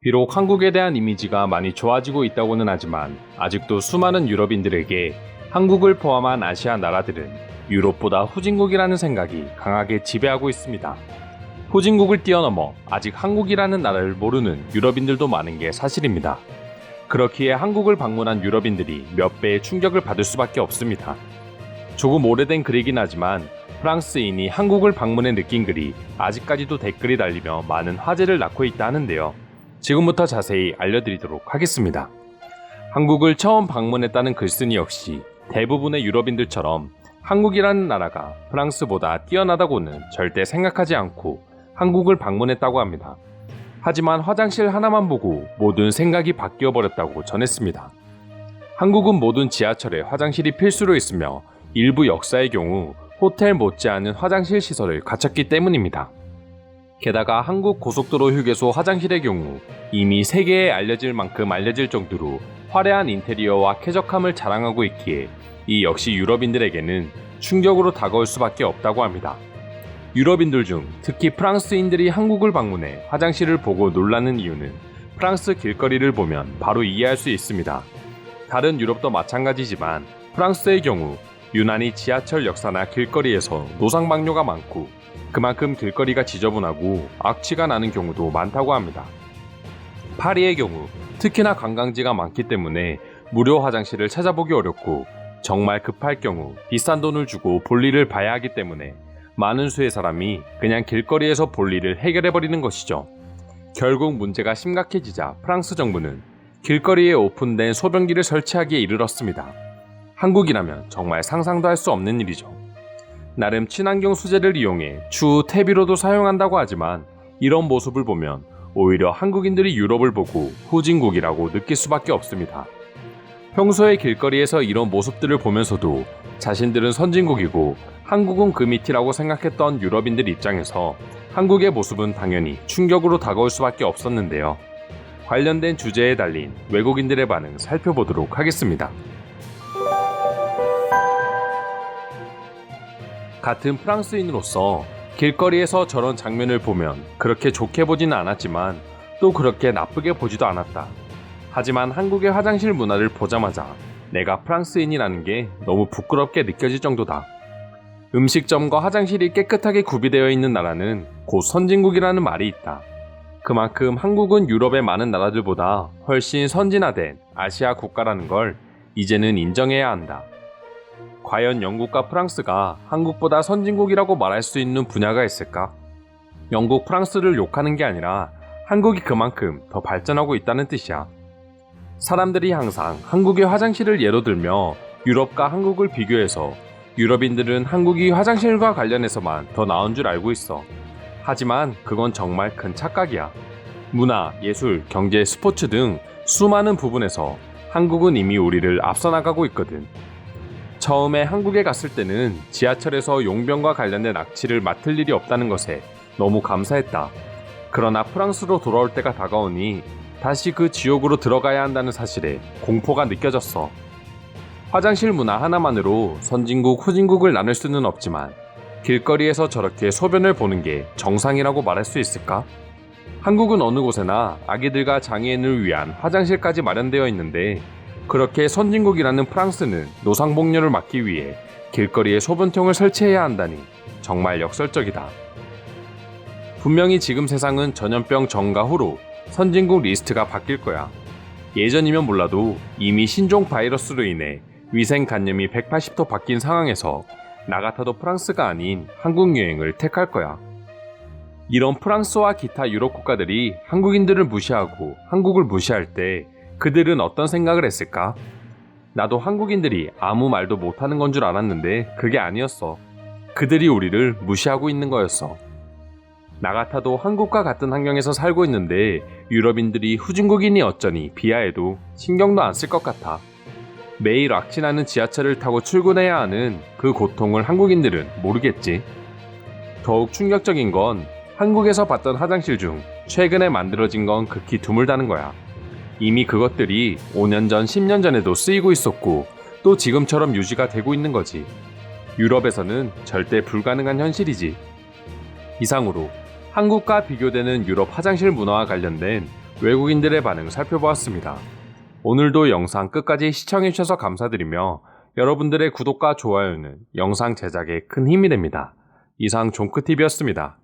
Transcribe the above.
비록 한국에 대한 이미지가 많이 좋아지고 있다고는 하지만 아직도 수많은 유럽인들에게 한국을 포함한 아시아 나라들은 유럽보다 후진국이라는 생각이 강하게 지배하고 있습니다. 후진국을 뛰어넘어 아직 한국이라는 나라를 모르는 유럽인들도 많은 게 사실입니다. 그렇기에 한국을 방문한 유럽인들이 몇 배의 충격을 받을 수밖에 없습니다. 조금 오래된 글이긴 하지만 프랑스인이 한국을 방문해 느낀 글이 아직까지도 댓글이 달리며 많은 화제를 낳고 있다 하는데요. 지금부터 자세히 알려드리도록 하겠습니다. 한국을 처음 방문했다는 글쓴이 역시 대부분의 유럽인들처럼 한국이라는 나라가 프랑스보다 뛰어나다고는 절대 생각하지 않고 한국을 방문했다고 합니다. 하지만 화장실 하나만 보고 모든 생각이 바뀌어버렸다고 전했습니다. 한국은 모든 지하철에 화장실이 필수로 있으며 일부 역사의 경우 호텔 못지않은 화장실 시설을 갖췄기 때문입니다. 게다가 한국 고속도로 휴게소 화장실의 경우 이미 세계에 알려질 만큼 알려질 정도로 화려한 인테리어와 쾌적함을 자랑하고 있기에 이 역시 유럽인들에게는 충격으로 다가올 수밖에 없다고 합니다. 유럽인들 중 특히 프랑스인들이 한국을 방문해 화장실을 보고 놀라는 이유는 프랑스 길거리를 보면 바로 이해할 수 있습니다. 다른 유럽도 마찬가지지만 프랑스의 경우 유난히 지하철 역사나 길거리에서 노상방뇨가 많고 그만큼 길거리가 지저분하고 악취가 나는 경우도 많다고 합니다. 파리의 경우 특히나 관광지가 많기 때문에 무료 화장실을 찾아보기 어렵고 정말 급할 경우 비싼 돈을 주고 볼일을 봐야 하기 때문에 많은 수의 사람이 그냥 길거리에서 볼일을 해결해버리는 것이죠. 결국 문제가 심각해지자 프랑스 정부는 길거리에 오픈된 소변기를 설치하기에 이르렀습니다. 한국이라면 정말 상상도 할 수 없는 일이죠. 나름 친환경 소재를 이용해 추후 퇴비로도 사용한다고 하지만 이런 모습을 보면 오히려 한국인들이 유럽을 보고 후진국이라고 느낄 수밖에 없습니다. 평소에 길거리에서 이런 모습들을 보면서도 자신들은 선진국이고 한국은 그 밑이라고 생각했던 유럽인들 입장에서 한국의 모습은 당연히 충격으로 다가올 수밖에 없었는데요. 관련된 주제에 달린 외국인들의 반응 살펴보도록 하겠습니다. 같은 프랑스인으로서 길거리에서 저런 장면을 보면 그렇게 좋게 보지는 않았지만 또 그렇게 나쁘게 보지도 않았다. 하지만 한국의 화장실 문화를 보자마자 내가 프랑스인이라는 게 너무 부끄럽게 느껴질 정도다. 음식점과 화장실이 깨끗하게 구비되어 있는 나라는 곧 선진국이라는 말이 있다. 그만큼 한국은 유럽의 많은 나라들보다 훨씬 선진화된 아시아 국가라는 걸 이제는 인정해야 한다. 과연 영국과 프랑스가 한국보다 선진국이라고 말할 수 있는 분야가 있을까? 영국, 프랑스를 욕하는 게 아니라 한국이 그만큼 더 발전하고 있다는 뜻이야. 사람들이 항상 한국의 화장실을 예로 들며 유럽과 한국을 비교해서 유럽인들은 한국이 화장실과 관련해서만 더 나은 줄 알고 있어. 하지만 그건 정말 큰 착각이야. 문화, 예술, 경제, 스포츠 등 수많은 부분에서 한국은 이미 우리를 앞서 나가고 있거든. 처음에 한국에 갔을 때는 지하철에서 용병과 관련된 악취를 맡을 일이 없다는 것에 너무 감사했다. 그러나 프랑스로 돌아올 때가 다가오니 다시 그 지옥으로 들어가야 한다는 사실에 공포가 느껴졌어. 화장실 문화 하나만으로 선진국, 후진국을 나눌 수는 없지만 길거리에서 저렇게 소변을 보는 게 정상이라고 말할 수 있을까? 한국은 어느 곳에나 아기들과 장애인을 위한 화장실까지 마련되어 있는데 그렇게 선진국이라는 프랑스는 노상복뇨를 막기 위해 길거리에 소변통을 설치해야 한다니 정말 역설적이다. 분명히 지금 세상은 전염병 전과 후로 선진국 리스트가 바뀔 거야. 예전이면 몰라도 이미 신종 바이러스로 인해 위생 간염이 180도 바뀐 상황에서 나 같아도 프랑스가 아닌 한국 여행을 택할 거야. 이런 프랑스와 기타 유럽 국가들이 한국인들을 무시하고 한국을 무시할 때 그들은 어떤 생각을 했을까? 나도 한국인들이 아무 말도 못하는 건 줄 알았는데 그게 아니었어. 그들이 우리를 무시하고 있는 거였어. 나 같아도 한국과 같은 환경에서 살고 있는데 유럽인들이 후진국인이 어쩌니 비하해도 신경도 안 쓸 것 같아. 매일 악취나는 지하철을 타고 출근해야 하는 그 고통을 한국인들은 모르겠지. 더욱 충격적인 건 한국에서 봤던 화장실 중 최근에 만들어진 건 극히 드물다는 거야. 이미 그것들이 5년 전, 10년 전에도 쓰이고 있었고 또 지금처럼 유지가 되고 있는 거지. 유럽에서는 절대 불가능한 현실이지. 이상으로 한국과 비교되는 유럽 화장실 문화와 관련된 외국인들의 반응을 살펴보았습니다. 오늘도 영상 끝까지 시청해주셔서 감사드리며 여러분들의 구독과 좋아요는 영상 제작에 큰 힘이 됩니다. 이상 종크TV였습니다.